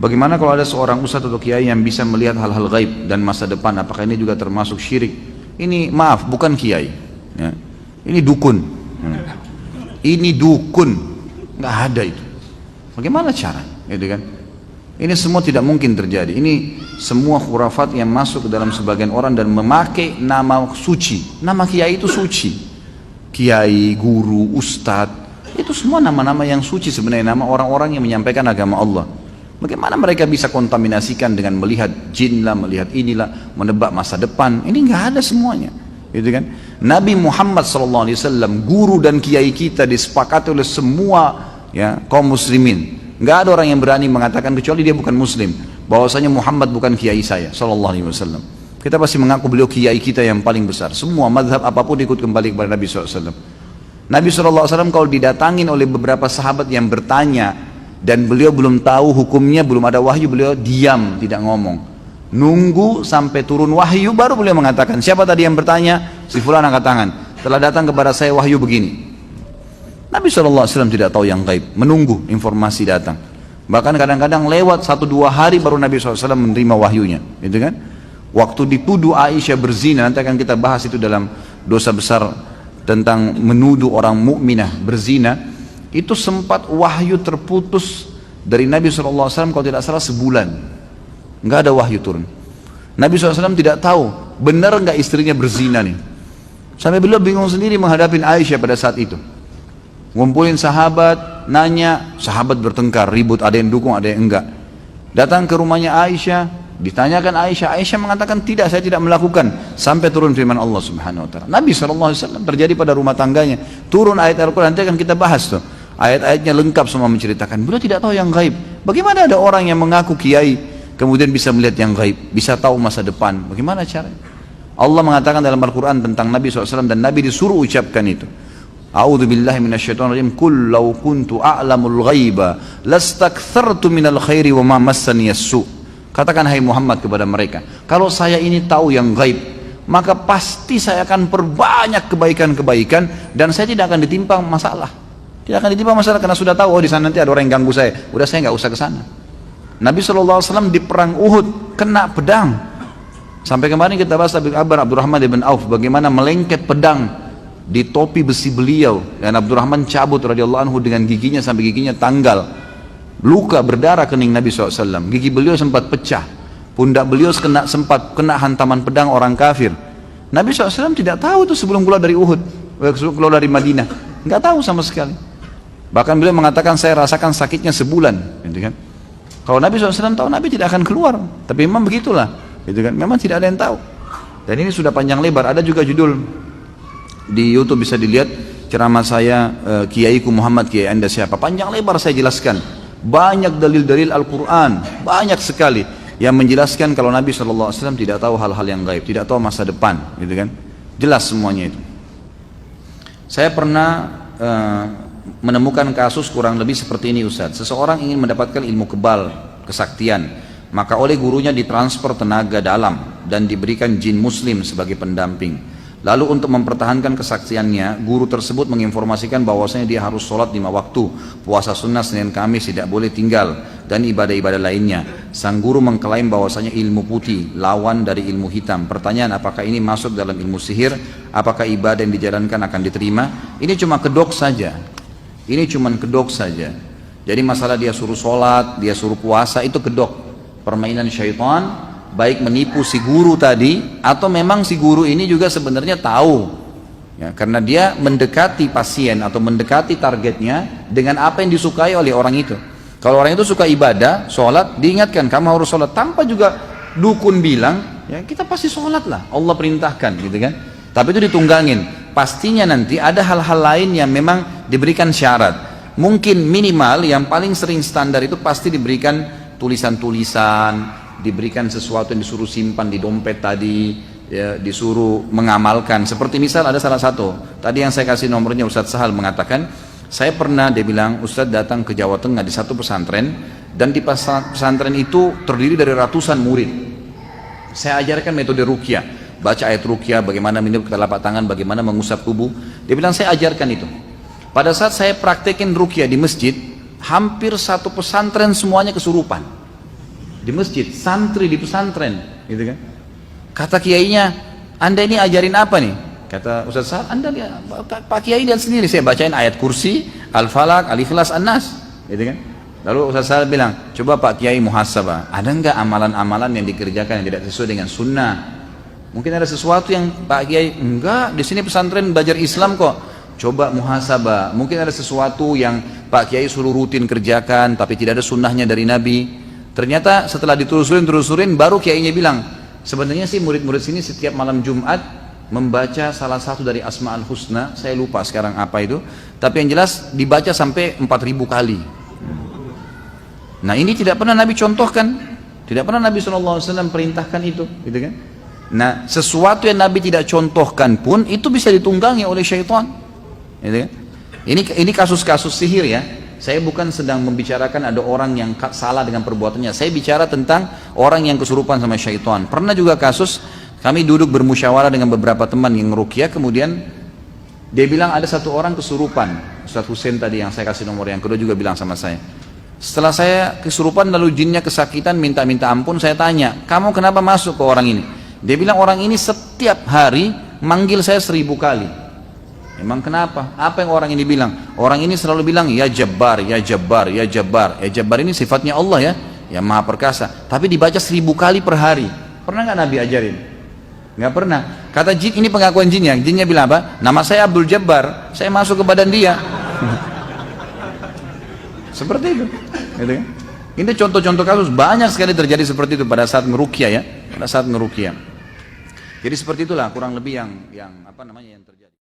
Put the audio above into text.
Bagaimana kalau ada seorang ustadz atau kiai yang bisa melihat hal-hal gaib dan masa depan, apakah ini juga termasuk syirik? Ini maaf, bukan kiai ya. Ini dukun. Ini dukun, nggak ada itu. Bagaimana cara gitu kan? Ini semua tidak mungkin terjadi. Ini semua khurafat yang masuk ke dalam sebagian orang dan memakai nama suci. Nama kiai itu suci. Kiai, guru, ustadz, itu semua nama-nama yang suci sebenarnya, nama orang-orang yang menyampaikan agama Allah. Bagaimana mereka bisa kontaminasikan dengan melihat jin lah, melihat inilah, menebak masa depan? Ini nggak ada semuanya, gitu kan? Nabi Muhammad SAW, guru dan kiai kita, disepakati oleh semua ya kaum muslimin. Nggak ada orang yang berani mengatakan, kecuali dia bukan muslim, bahwasanya Muhammad bukan kiai saya SAW. Kita pasti mengaku beliau kiai kita yang paling besar. Semua mazhab apapun ikut kembali kepada Nabi SAW. Nabi SAW kalau didatangin oleh beberapa sahabat yang bertanya dan beliau belum tahu hukumnya, belum ada wahyu, beliau diam, tidak ngomong. Nunggu sampai turun wahyu baru beliau mengatakan, siapa tadi yang bertanya? Si fulan angkat tangan. Telah datang kepada saya wahyu begini. Nabi SAW tidak tahu yang gaib, menunggu informasi datang. Bahkan kadang-kadang lewat 1-2 hari baru Nabi SAW menerima wahyunya, gitu kan? Waktu dituduh Aisyah berzina, nanti akan kita bahas itu dalam dosa besar tentang menuduh orang mukminah berzina. Itu sempat wahyu terputus dari Nabi SAW kalau tidak salah sebulan, nggak ada wahyu turun. Nabi SAW tidak tahu benar nggak istrinya berzina nih, sampai beliau bingung sendiri menghadapi Aisyah pada saat itu. Ngumpulin sahabat, nanya, sahabat bertengkar, ribut, ada yang dukung, ada yang enggak. Datang ke rumahnya Aisyah, ditanyakan Aisyah, Aisyah mengatakan tidak, saya tidak melakukan, sampai turun firman Allah Subhanahu Wa Taala. Nabi SAW terjadi pada rumah tangganya, turun ayat Al-Quran, nanti akan kita bahas tuh. Ayat-ayatnya lengkap semua menceritakan. Beliau tidak tahu yang gaib. Bagaimana ada orang yang mengaku kiai kemudian bisa melihat yang gaib, bisa tahu masa depan? Bagaimana caranya? Allah mengatakan dalam Al-Quran tentang Nabi SAW, dan Nabi disuruh ucapkan itu. A'udzubillahi minasyaitonirrajim. Qul law kuntu a'lamul ghaiba lastakthartu minal khairi wa ma massaniyas su. Katakan hai Muhammad kepada mereka, kalau saya ini tahu yang gaib, maka pasti saya akan perbanyak kebaikan-kebaikan dan saya tidak akan ditimpa masalah. Tidak akan ditimpa masalah karena sudah tahu, oh di sana nanti ada orang yang ganggu saya. Udah, saya nggak usah ke sana. Nabi SAW di perang Uhud kena pedang. Sampai kemarin kita bahas Abdurrahman ibn Auf, bagaimana melengket pedang di topi besi beliau, dan Abdurrahman cabut radhiyallahu anhu dengan giginya sampai giginya tanggal. Luka berdarah kening Nabi SAW. Gigi beliau sempat pecah. Pundak beliau sempat kena hantaman pedang orang kafir. Nabi SAW tidak tahu itu sebelum keluar dari Uhud, sebelum keluar dari Madinah. Nggak tahu sama sekali. Bahkan beliau mengatakan, saya rasakan sakitnya sebulan, gitu kan? Kalau Nabi SAW tahu, Nabi tidak akan keluar. Tapi memang begitulah, gitu kan? Memang tidak ada yang tahu. Dan ini sudah panjang lebar. Ada juga judul di YouTube, bisa dilihat ceramah saya, Kiaiku Muhammad, Kiai Anda siapa? Panjang lebar saya jelaskan. Banyak dalil-dalil Al-Quran, banyak sekali yang menjelaskan kalau Nabi SAW tidak tahu hal-hal yang gaib, tidak tahu masa depan, gitu kan? Jelas semuanya itu. Saya pernah menemukan kasus kurang lebih seperti ini, Ustaz. Seseorang ingin mendapatkan ilmu kebal, kesaktian, maka oleh gurunya ditransfer tenaga dalam dan diberikan jin muslim sebagai pendamping. Lalu untuk mempertahankan kesaksiannya, guru tersebut menginformasikan bahwasanya dia harus sholat 5 waktu, puasa sunnah Senin Kamis tidak boleh tinggal, dan ibadah-ibadah lainnya. Sang guru mengklaim bahwasanya ilmu putih lawan dari ilmu hitam. Pertanyaan, apakah ini masuk dalam ilmu sihir? Apakah ibadah yang dijalankan akan diterima? Ini cuma kedok saja. Ini cuma kedok saja. Jadi masalah dia suruh sholat, dia suruh puasa, itu kedok. Permainan syaitan, baik menipu si guru tadi, atau memang si guru ini juga sebenarnya tahu ya, karena dia mendekati pasien atau mendekati targetnya dengan apa yang disukai oleh orang itu. Kalau orang itu suka ibadah, sholat, diingatkan kamu harus sholat, tanpa juga dukun bilang, ya kita pasti sholat lah, Allah perintahkan, gitu kan. Tapi itu ditunggangin. Pastinya nanti ada hal-hal lain yang memang diberikan syarat. Mungkin minimal yang paling sering standar itu pasti diberikan tulisan-tulisan, diberikan sesuatu yang disuruh simpan di dompet tadi, ya, disuruh mengamalkan. Seperti misal ada salah satu, tadi yang saya kasih nomornya Ustadz Sahal mengatakan, saya pernah, dia bilang, Ustadz datang ke Jawa Tengah di satu pesantren, dan di pesantren itu terdiri dari ratusan murid. Saya ajarkan metode ruqyah, baca ayat ruqyah, bagaimana minum ke telapak tangan, bagaimana mengusap tubuh. Dia bilang saya ajarkan itu. Pada saat saya praktekin ruqyah di masjid, hampir satu pesantren semuanya kesurupan. di masjid, santri di pesantren, gitu kan. Kata kiainya, Anda ini ajarin apa nih? Kata Ustaz Sahal, Anda lihat, Pak Kiai lihat sendiri, saya bacain ayat kursi, Al-Falaq, Al-Ikhlas, An-Nas, gitu kan. Lalu Ustaz Sahal bilang, coba Pak Kiai muhasabah, ada nggak amalan-amalan yang dikerjakan yang tidak sesuai dengan sunnah? Mungkin ada sesuatu yang Pak Kiai, enggak, di sini pesantren belajar Islam kok. Coba muhasabah, mungkin ada sesuatu yang Pak Kiai suruh rutin kerjakan tapi tidak ada sunnahnya dari Nabi. Ternyata setelah ditelusurin baru kiainya bilang, sebenarnya sih murid-murid sini setiap malam Jumat membaca salah satu dari Asma'ul Husna, saya lupa sekarang apa itu, tapi yang jelas dibaca sampai 4.000 kali. Nah ini tidak pernah Nabi contohkan, tidak pernah Nabi SAW perintahkan itu, gitu kan. Nah sesuatu yang Nabi tidak contohkan pun itu bisa ditunggangi oleh syaitan. Ini kasus-kasus sihir ya. Saya bukan sedang membicarakan ada orang yang salah dengan perbuatannya. Saya bicara tentang orang yang kesurupan sama syaitan. Pernah juga kasus kami duduk bermusyawarah dengan beberapa teman yang ruqyah, kemudian dia bilang ada satu orang kesurupan. Ustaz Hussein tadi yang saya kasih nomor yang kedua juga bilang sama saya. Setelah saya kesurupan lalu jinnya kesakitan minta ampun, saya tanya, kamu kenapa masuk ke orang ini? Dia bilang orang ini setiap hari manggil saya 1000 kali. Emang kenapa? Apa yang orang ini bilang? Orang ini selalu bilang, ya Jabbar, ya Jabbar, ya Jabbar. Ya Jabbar ini sifatnya Allah ya, ya Maha Perkasa. Tapi dibaca 1000 kali per hari. Pernah nggak Nabi ajarin? Nggak pernah. Kata jin, ini pengakuan jinnya. Jinnya bilang apa? Nama saya Abdul Jabbar, saya masuk ke badan dia. Seperti itu. Gitu kan? Ini contoh-contoh kasus banyak sekali terjadi seperti itu pada saat meruqyah ya, pada saat meruqyah. Jadi seperti itulah kurang lebih yang apa namanya yang